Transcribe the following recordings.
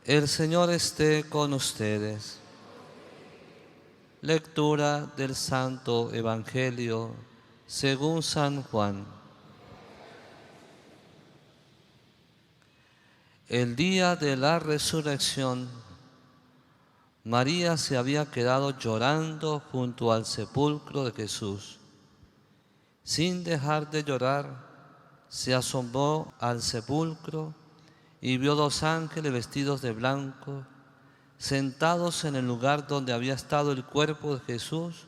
El Señor esté con ustedes. Lectura del Santo Evangelio según San Juan. El día de la resurrección, María se había quedado llorando junto al sepulcro de Jesús. Sin dejar de llorar, se asomó al sepulcro y vio dos ángeles vestidos de blanco, sentados en el lugar donde había estado el cuerpo de Jesús,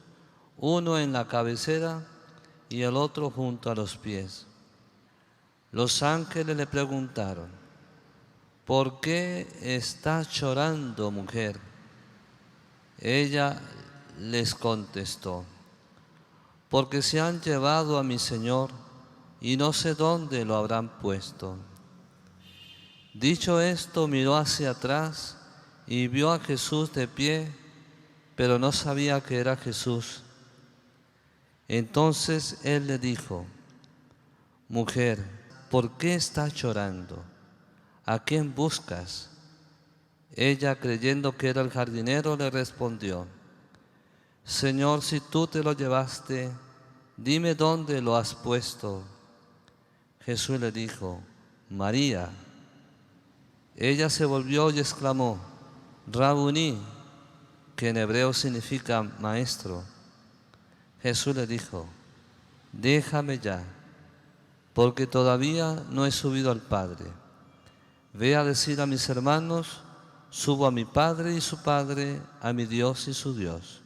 uno en la cabecera y el otro junto a los pies. Los ángeles le preguntaron: ¿por qué estás llorando, mujer? Ella les contestó: porque se han llevado a mi Señor y no sé dónde lo habrán puesto. Dicho esto, miró hacia atrás y vio a Jesús de pie, pero no sabía que era Jesús. Entonces él le dijo: mujer, ¿por qué estás llorando? ¿A quién buscas? Ella, creyendo que era el jardinero, le respondió: Señor, si tú te lo llevaste, dime dónde lo has puesto. Jesús le dijo: María. Ella se volvió y exclamó: Rabuní, que en hebreo significa maestro. Jesús le dijo: déjame ya, porque todavía no he subido al Padre. Ve a decir a mis hermanos: subo a mi Padre y su Padre, a mi Dios y su Dios.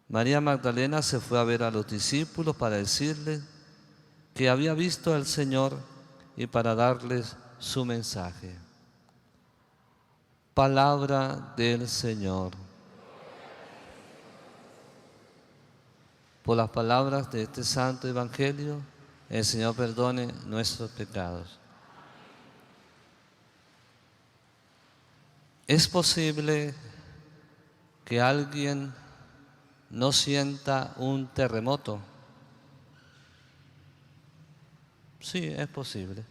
María Magdalena se fue a ver a los discípulos para decirles que había visto al Señor y para darles su mensaje. Palabra del Señor. Por las palabras de este santo evangelio, el Señor perdone nuestros pecados. ¿Es posible que alguien no sienta un terremoto? Sí, es posible.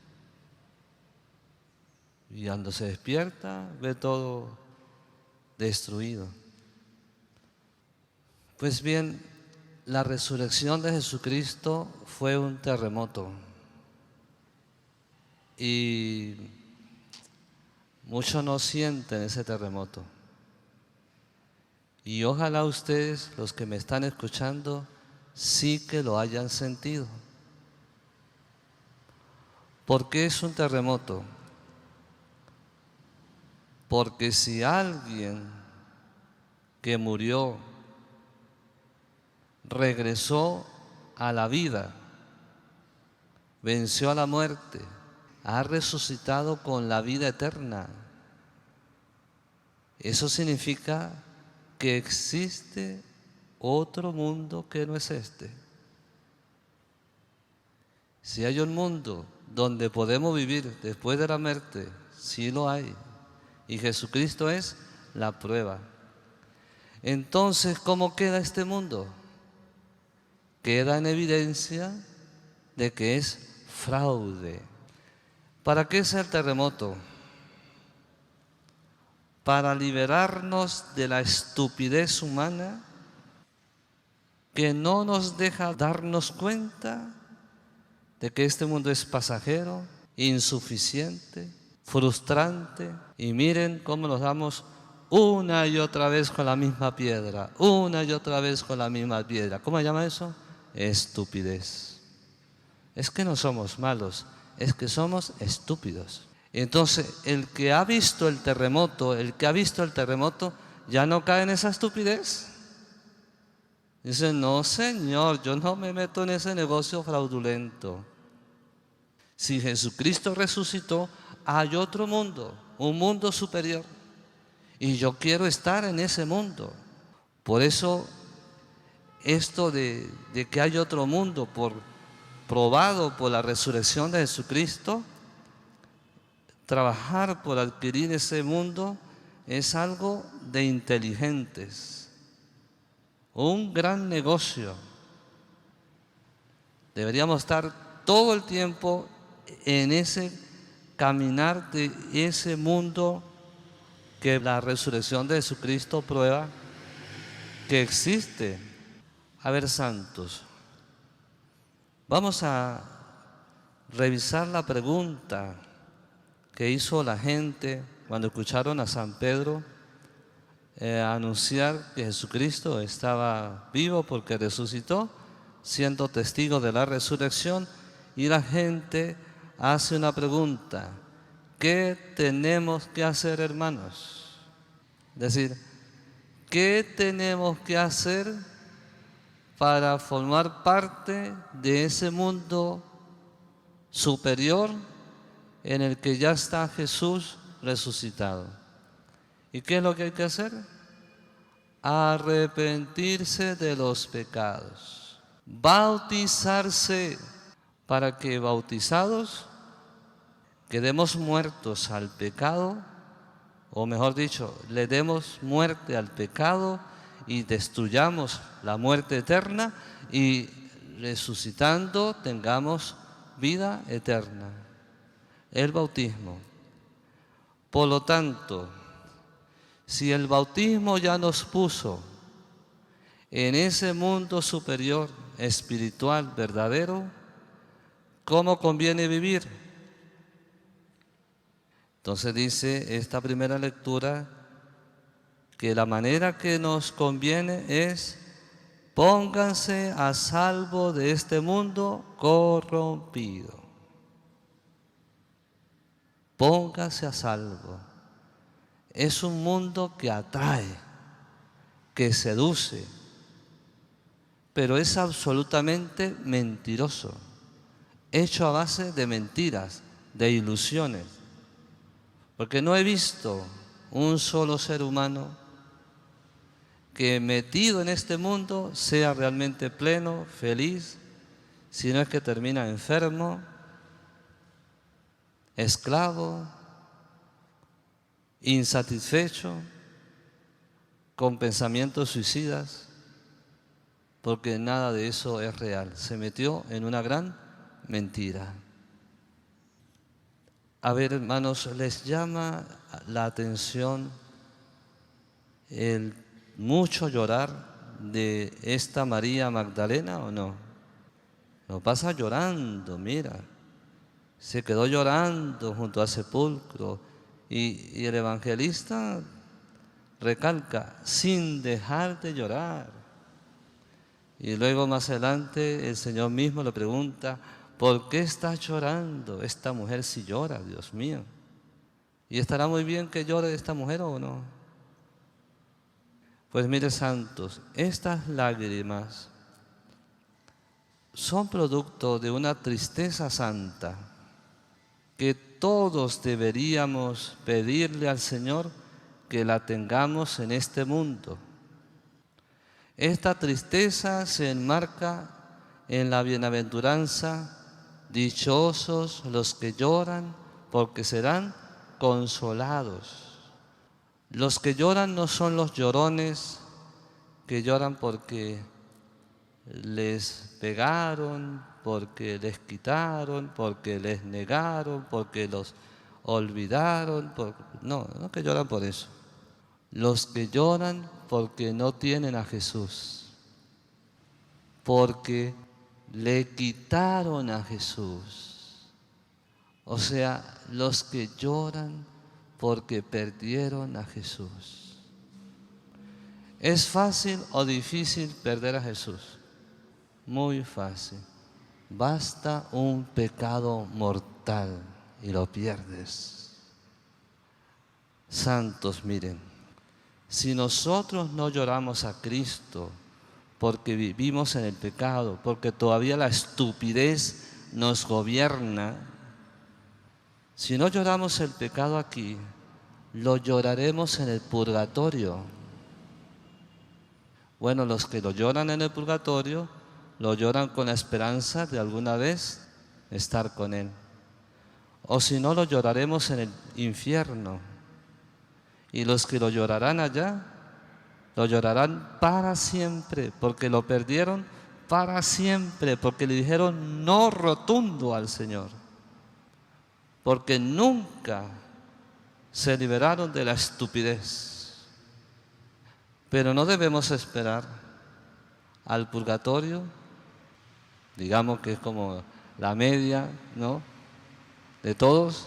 Y cuando se despierta, ve todo destruido. Pues bien, la resurrección de Jesucristo fue un terremoto. Y muchos no sienten ese terremoto. Y ojalá ustedes, los que me están escuchando, sí que lo hayan sentido. ¿Por qué es un terremoto? Porque si alguien que murió regresó a la vida, venció a la muerte, ha resucitado con la vida eterna, eso significa que existe otro mundo que no es este. Si hay un mundo donde podemos vivir después de la muerte, sí lo hay. Y Jesucristo es la prueba. Entonces, ¿cómo queda este mundo? Queda en evidencia de que es fraude. ¿Para qué es el terremoto? Para liberarnos de la estupidez humana que no nos deja darnos cuenta de que este mundo es pasajero, insuficiente, frustrante. Y miren cómo nos damos una y otra vez con la misma piedra, una y otra vez con la misma piedra. ¿Cómo se llama eso? Estupidez. Es que no somos malos, es que somos estúpidos. Entonces, el que ha visto el terremoto, ya no cae en esa estupidez. Dice: no, Señor, yo no me meto en ese negocio fraudulento. Si Jesucristo resucitó, hay otro mundo, un mundo superior. Y yo quiero estar en ese mundo. Por eso, esto de que hay otro mundo, probado por la resurrección de Jesucristo, trabajar por adquirir ese mundo es algo de inteligentes. Un gran negocio. Deberíamos estar todo el tiempo en ese caminar de ese mundo que la resurrección de Jesucristo prueba que existe. A ver, santos, vamos a revisar la pregunta que hizo la gente cuando escucharon a San Pedro anunciar que Jesucristo estaba vivo porque resucitó, siendo testigo de la resurrección. Y la gente hace una pregunta: ¿qué tenemos que hacer, hermanos? Es decir, ¿qué tenemos que hacer para formar parte de ese mundo superior en el que ya está Jesús resucitado? ¿Y qué es lo que hay que hacer? Arrepentirse de los pecados, bautizarse, para que bautizados quedemos muertos al pecado, o mejor dicho, le demos muerte al pecado y destruyamos la muerte eterna, y resucitando tengamos vida eterna. El bautismo. Por lo tanto, si el bautismo ya nos puso en ese mundo superior, espiritual, verdadero, ¿cómo conviene vivir? Entonces dice esta primera lectura que la manera que nos conviene es: pónganse a salvo de este mundo corrompido. Pónganse a salvo. Es un mundo que atrae, que seduce, pero es absolutamente mentiroso, hecho a base de mentiras, de ilusiones. Porque no he visto un solo ser humano que metido en este mundo sea realmente pleno, feliz, sino es que termina enfermo, esclavo, insatisfecho, con pensamientos suicidas, porque nada de eso es real. Se metió en una gran mentira. A ver, hermanos, ¿les llama la atención el mucho llorar de esta María Magdalena o no? Lo pasa llorando, mira. Se quedó llorando junto al sepulcro, y el evangelista recalca: sin dejar de llorar. Y luego más adelante el Señor mismo le pregunta: ¿por qué está llorando esta mujer si llora, Dios mío? ¿Y estará muy bien que llore esta mujer o no? Pues mire, santos, estas lágrimas son producto de una tristeza santa que todos deberíamos pedirle al Señor que la tengamos en este mundo. Esta tristeza se enmarca en la bienaventuranza: dichosos los que lloran, porque serán consolados. Los que lloran no son los llorones que lloran porque les pegaron, porque les quitaron, porque les negaron, porque los olvidaron. No que lloran por eso. Los que lloran porque no tienen a Jesús, porque le quitaron a Jesús. O sea, los que lloran porque perdieron a Jesús. ¿Es fácil o difícil perder a Jesús? Muy fácil. Basta un pecado mortal y lo pierdes. Santos, miren, si nosotros no lloramos a Cristo porque vivimos en el pecado, porque todavía la estupidez nos gobierna, si no lloramos el pecado aquí, lo lloraremos en el purgatorio. Bueno, los que lo lloran en el purgatorio, lo lloran con la esperanza de alguna vez estar con Él. O si no, lo lloraremos en el infierno. Y los que lo llorarán allá, lo llorarán para siempre, porque lo perdieron para siempre, porque le dijeron no rotundo al Señor. Porque nunca se liberaron de la estupidez. Pero no debemos esperar al purgatorio, digamos que es como la media, ¿no?, de todos,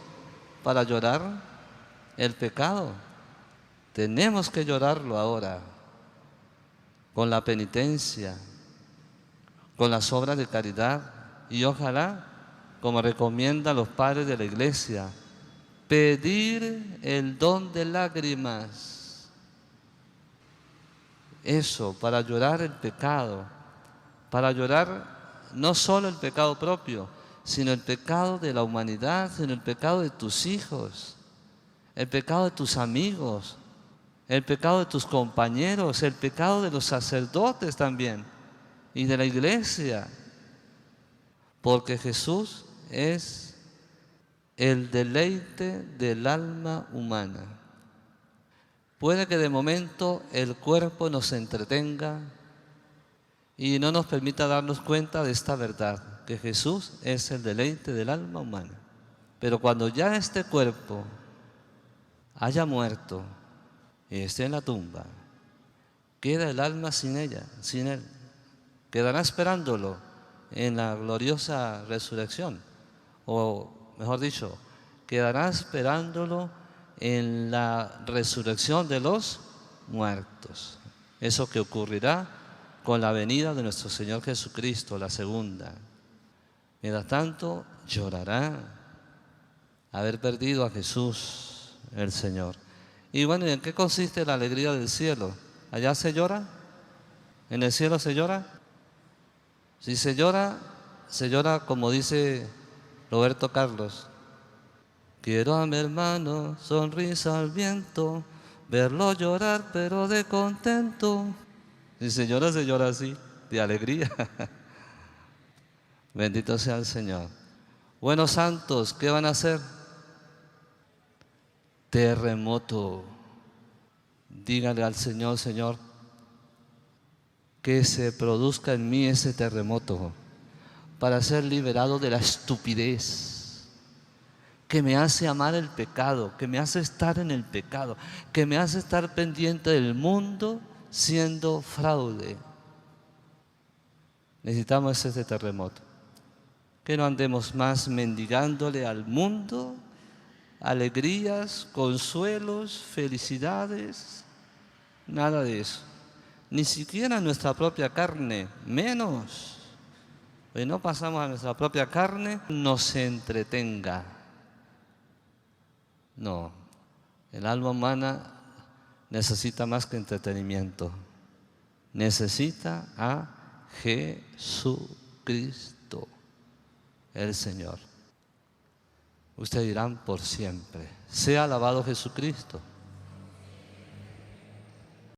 para llorar el pecado. Tenemos que llorarlo ahora, con la penitencia, con las obras de caridad, y ojalá, como recomiendan los padres de la iglesia, pedir el don de lágrimas. Eso, para llorar el pecado, para llorar no solo el pecado propio, sino el pecado de la humanidad, sino el pecado de tus hijos, el pecado de tus amigos, el pecado de tus compañeros, el pecado de los sacerdotes también y de la iglesia, porque Jesús es el deleite del alma humana. Puede que de momento el cuerpo nos entretenga y no nos permita darnos cuenta de esta verdad, que Jesús es el deleite del alma humana. Pero cuando ya este cuerpo haya muerto y esté en la tumba, queda el alma sin ella, sin él. Quedará esperándolo en la gloriosa resurrección, o mejor dicho, quedará esperándolo en la resurrección de los muertos. Eso que ocurrirá con la venida de nuestro Señor Jesucristo, la segunda. Mientras tanto, llorará haber perdido a Jesús, el Señor. Y bueno, ¿en qué consiste la alegría del cielo? ¿Allá se llora? ¿En el cielo se llora? Si se llora como dice Roberto Carlos: quiero a mi hermano, sonrisa al viento, verlo llorar pero de contento. Si se llora así, de alegría. Bendito sea el Señor. Buenos santos, ¿qué van a hacer? Terremoto. Díganle al Señor: Señor, que se produzca en mí ese terremoto para ser liberado de la estupidez que me hace amar el pecado, que me hace estar en el pecado, que me hace estar pendiente del mundo siendo fraude. Necesitamos ese terremoto. Que no andemos más mendigándole al mundo alegrías, consuelos, felicidades, nada de eso. Ni siquiera nuestra propia carne, menos. Pues no pasamos a nuestra propia carne, nos entretenga. No, el alma humana necesita más que entretenimiento. Necesita a Jesucristo, el Señor. Ustedes dirán: por siempre. Sea alabado Jesucristo.